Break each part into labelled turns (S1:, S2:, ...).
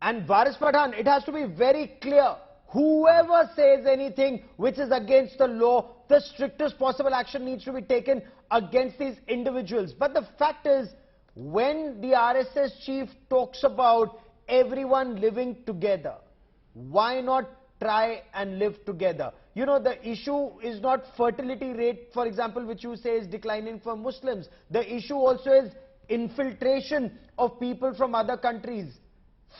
S1: And Varis Pathan, it has to be very clear. Whoever says anything which is against the law, the strictest possible action needs to be taken against these individuals. But the fact is, when the RSS chief talks about everyone living together, why not try and live together? You know, the issue is not fertility rate, for example, which you say is declining for Muslims. The issue also is infiltration of people from other countries,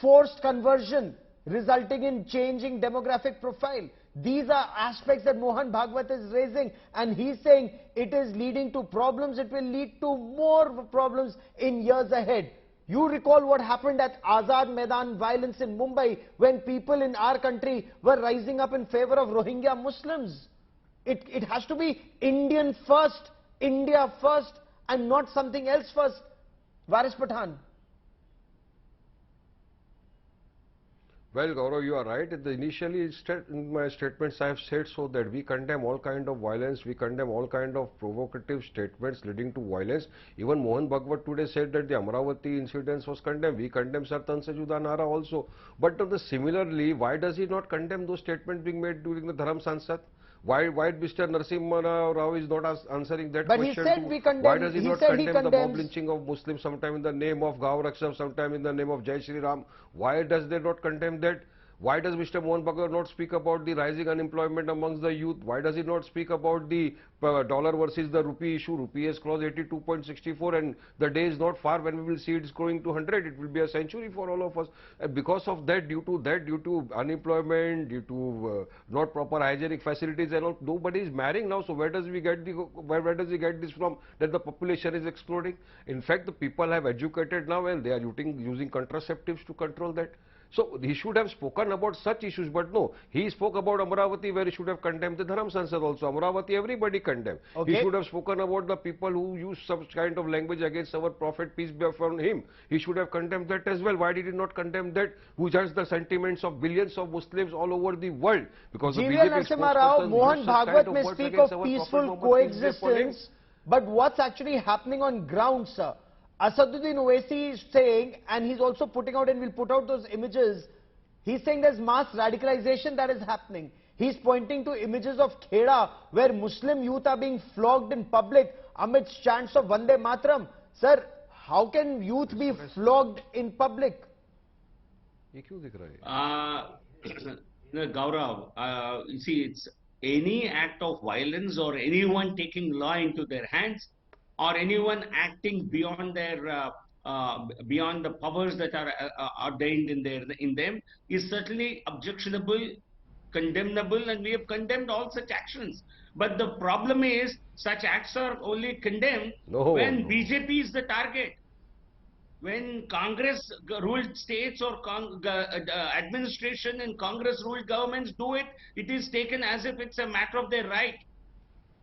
S1: forced conversion, resulting in changing demographic profile. These are aspects that Mohan Bhagwat is raising, and he's saying it is leading to problems. It will lead to more problems in years ahead. You recall what happened at Azad Maidan violence in Mumbai when people in our country were rising up in favor of Rohingya Muslims. It has to be Indian first, India first, and not something else first. Varis Pathan.
S2: Well, Gaurav, you are right. Initially, in my statements, I have said so that we condemn all kind of violence, we condemn all kind of provocative statements leading to violence. Even Mohan Bhagwat today said that the Amravati incidents was condemned. We condemn Sartan Se Juda Nara also. But similarly, why does he not condemn those statements being made during the Dharam Sansad? Why Mr. Narasimha Rao is not answering that
S1: but
S2: question?
S1: He said we condemn,
S2: why does he not condemn the mob
S1: condemns.
S2: lynching of Muslims, sometime in the name of Gaur Raksha, sometime in the name of Jai Shri Ram? Why does they not condemn that? Why does Mr. Mohan Bhagwat not speak about the rising unemployment amongst the youth? Why does he not speak about the dollar versus the rupee issue? Rupee has crossed 82.64 and the day is not far when we will see it is going to 100. It will be a century for all of us. Because of that, due to unemployment, due to not proper hygienic facilities and all, nobody is marrying now. So where does he get this from, that the population is exploding? In fact, the people have educated now and they are using contraceptives to control that. So he should have spoken about such issues, but no, he spoke about Amravati where he should have condemned the Dharam Sansad also. Amravati everybody condemned. Okay. He should have spoken about the people who use some kind of language against our Prophet, peace be upon him. He should have condemned that as well. Why did he not condemn that? Who judged the sentiments of billions of Muslims all over the world? Because
S1: G.V.L. Narasimha Rao, Mohan Bhagwat may speak of peaceful coexistence, but what's actually happening on ground, sir? Asaduddin Owaisi is saying, and he's also putting out, and we'll put out those images, he's saying there's mass radicalization that is happening. He's pointing to images of Kheda where Muslim youth are being flogged in public amidst chants of Vande Matram. Sir, how can youth be flogged in public?
S3: Gaurav, you see, it's any act of violence or anyone taking law into their hands, or anyone acting beyond their beyond the powers that are ordained in them is certainly objectionable, condemnable, and we have condemned all such actions. But the problem is, such acts are only condemned when BJP is the target. When Congress ruled states or administration and Congress ruled governments do it, it is taken as if it's a matter of their right.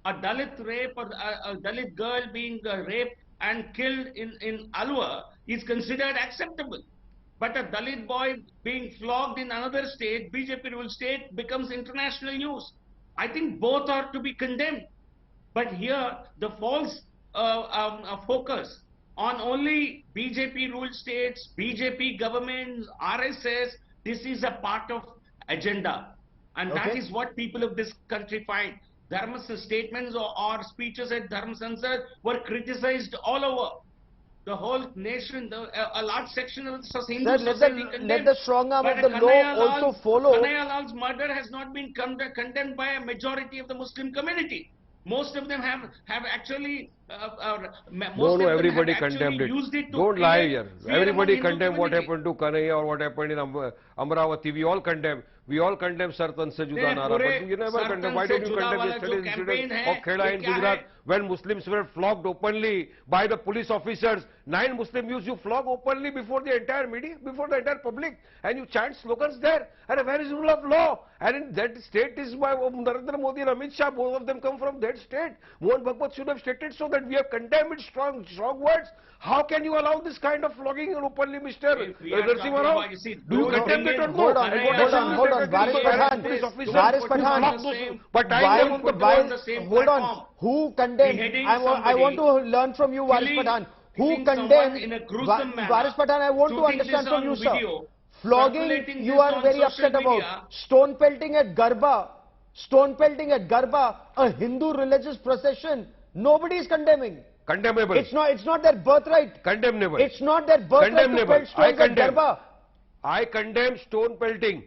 S3: A Dalit rape or a Dalit girl being raped and killed in Alwar is considered acceptable. But a Dalit boy being flogged in another state, BJP ruled state, becomes international news. I think both are to be condemned. But here, the false focus on only BJP ruled states, BJP governments, RSS, this is a part of agenda. And that is what people of this country find. Dharma's statements or speeches at Dharma Sansad were criticized all over. The whole nation, a large section of Hindu society condemned.
S1: Let the strong arm of the law also follow.
S3: Kanhaiya Lal's murder has not been condemned by a majority of the Muslim community. Most of them have actually
S2: everybody condemned it. Don't lie here. Everybody condemned what happened to Kanhaiya or what happened in Amravati. We all condemn. We all condemn Sartan Se Juda Nara, but you never condemn. Why don't you condemn yesterday's incident of Kheda in Gujarat when Muslims were flogged openly by the police officers? 9 Muslim youths you flog openly before the entire media, before the entire public, and you chant slogans there. And where is rule of law? And in that state is by Narendra Modi and Amit Shah. Both of them come from that state. Mohan Bhagwat should have stated so that we have condemned it, strong words. How can you allow this kind of flogging openly, Mr. Narasimha Rao? Do you condemn it or not?
S1: Hold on. Varis Pathan.
S3: But
S1: hold on. Who condemned? I want to learn from you, Varis Pathan. Who condemned? Varis Pathan, I want to understand from you, sir. Flogging,
S3: circulating
S1: you
S3: this
S1: are
S3: on
S1: very
S3: social
S1: upset
S3: media.
S1: about. Stone pelting at Garba. Stone pelting at Garba, a Hindu religious procession. Nobody is condemning.
S2: Condemnable.
S1: It's not their birthright.
S2: Condemnable.
S1: It's not their birthright to
S2: Condemnable.
S1: pelt stones at Garba.
S2: I condemn stone pelting.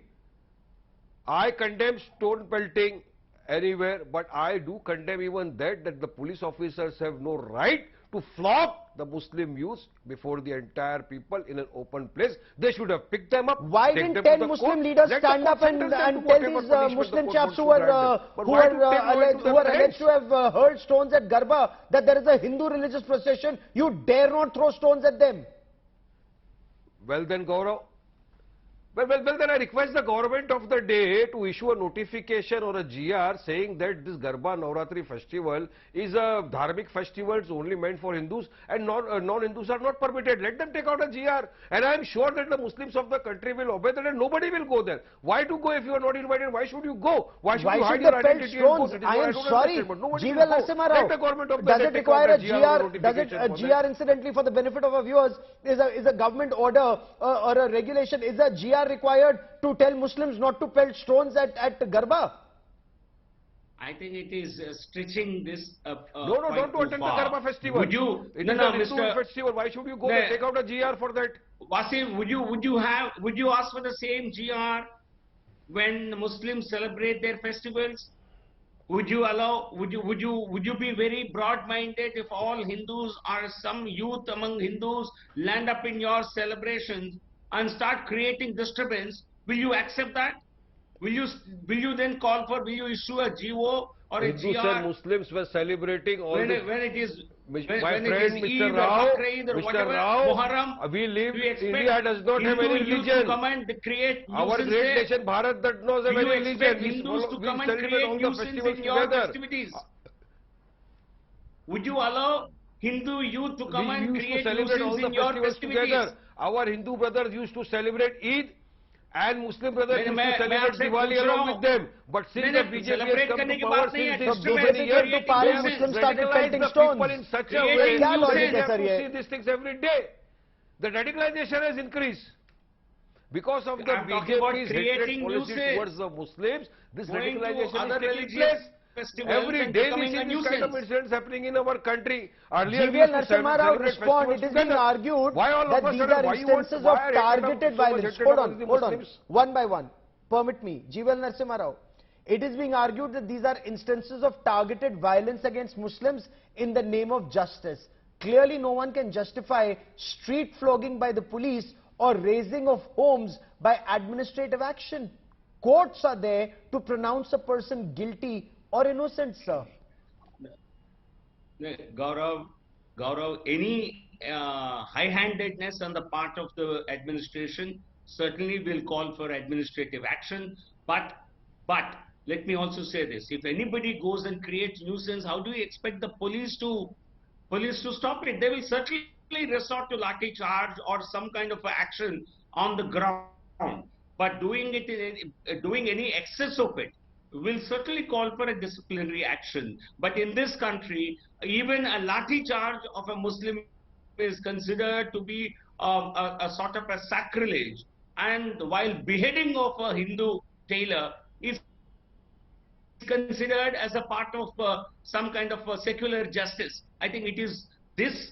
S2: I condemn stone pelting anywhere, but I do condemn even that the police officers have no right to flog the Muslim youths before the entire people in an open place. They should have picked them up.
S1: Why
S2: take
S1: didn't
S2: them
S1: 10
S2: to the
S1: Muslim
S2: court,
S1: leaders
S2: let the
S1: stand
S2: court
S1: up and
S2: sentence them
S1: tell
S2: to whatever
S1: these
S2: punishment the
S1: Muslim
S2: court
S1: chaps
S2: wants
S1: who
S2: to grant them? But why do they go into
S1: who are
S2: their
S1: alleged
S2: heads?
S1: to have hurled stones at Garba that there is a Hindu religious procession? You dare not throw stones at them.
S2: Well then, Gaurav, well, then I request the government of the day to issue a notification or a GR saying that this Garba Navratri festival is a dharmic festival, it's only meant for Hindus, and non-Hindus are not permitted. Let them take out a GR, and I am sure that the Muslims of the country will obey that, and nobody will go there. Why to go if you are not invited? Why should you go? Why should you hide your identity and go?
S1: I am sorry, G.V.L. Narasimha
S2: Let the government of the
S1: does
S2: day
S1: it
S2: take
S1: require
S2: out
S1: a
S2: GR?
S1: Does it a GR, incidentally, for the benefit of our viewers, is a government order or a regulation? Is a GR required to tell Muslims not to pelt stones at Garba?
S3: I think it is stretching this
S2: No, don't to attend the Garba festival.
S3: Would you?
S2: It
S3: No,
S2: is
S3: no,
S2: a Hindu
S3: Mr.
S2: festival. Why should you go there? Take out a GR for that.
S3: Wasim, would you ask for the same GR when Muslims celebrate their festivals? Would you be very broad-minded if all Hindus or some youth among Hindus land up in your celebrations and start creating disturbance? Will you accept that? Will you then call for, will you issue a GO or a
S2: Hindus
S3: GR?
S2: and Muslims were celebrating all
S3: when
S2: this.
S3: it is
S2: My
S3: when
S2: friend,
S3: it is
S2: Mr.
S3: Eid or
S2: Rao,
S3: Bakrid or
S2: Mr.
S3: whatever,
S2: Rao,
S3: Muharram,
S2: we live,
S3: do you expect
S2: India does not have any
S3: Hindu youth
S2: religion.
S3: to come and create
S2: Our
S3: nuisance
S2: great
S3: there?
S2: nation, Bharat, that knows have
S3: Do you
S2: any
S3: expect
S2: religion.
S3: Hindus to
S2: We
S3: come and
S2: celebrate
S3: create
S2: all the
S3: nuisance
S2: festivals
S3: in your
S2: together.
S3: festivities? Would you allow Hindu youth to come and
S2: We used to
S3: create
S2: celebrate all
S3: nuisance
S2: the
S3: in your
S2: festivals
S3: festivities?
S2: together. Our Hindu brothers used to celebrate Eid, and Muslim brothers used to
S3: मैं
S2: celebrate
S3: आपसे
S2: Diwali
S3: पूछ रहा
S2: along
S3: हूँ।
S2: with them. But since the BJP has
S3: celebrate
S2: come
S3: करने
S2: to
S3: की
S2: power
S3: बात नहीं है,
S2: since this
S1: तो
S2: many
S1: BJP
S2: years,
S1: came to power,
S2: they have
S1: Muslims started
S2: radicalized
S1: pelting
S2: the
S1: stones.
S2: people in such a
S3: Creating
S2: way
S1: क्या logic
S2: that
S1: है
S2: they
S1: sir
S2: have
S1: ये?
S2: to see these things every day. The radicalization has increased. Because of the
S3: I'm talking about
S2: BJP's
S3: creating
S2: hatred policy
S3: nuisance.
S2: towards the Muslims, this
S3: Going to
S2: radicalization
S3: other
S2: is taking
S3: religious
S2: place.
S3: festivals
S2: Every
S3: and
S2: day we
S3: becoming
S2: see
S3: a
S2: this kind of
S3: nuisance.
S2: incidents happening in our country. Earlier we
S1: G.V.L.
S2: used to
S1: Narasimha Rao
S2: celebrate
S1: respond.
S2: festivals
S1: It is being
S2: together.
S1: argued
S2: Why all
S1: that
S2: of a
S1: these
S2: sudden,
S1: are
S2: why you want-
S1: instances
S2: why
S1: of
S2: are you
S1: targeted
S2: so much
S1: violence.
S2: hatred
S1: Hold
S2: towards
S1: on,
S2: the
S1: hold on.
S2: Muslims?
S1: One by one. Permit me. G.V.L. Narasimha Rao. It is being argued that these are instances of targeted violence against Muslims in the name of justice. Clearly, no one can justify street flogging by the police or razing of homes by administrative action. Courts are there to pronounce a person guilty or innocent, sir.
S3: Gaurav, any high-handedness on the part of the administration certainly will call for administrative action. But let me also say this: if anybody goes and creates nuisance, how do you expect the police to stop it? They will certainly resort to lathi charge or some kind of action on the ground. But doing any excess of it will certainly call for a disciplinary action. But in this country, even a lathi charge of a Muslim is considered to be a sort of a sacrilege. And while beheading of a Hindu tailor is considered as a part of some kind of secular justice. I think it is this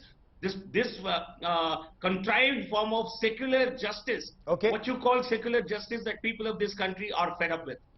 S3: contrived form of secular justice,
S1: Okay.
S3: what you call secular justice, that people of this country are fed up with.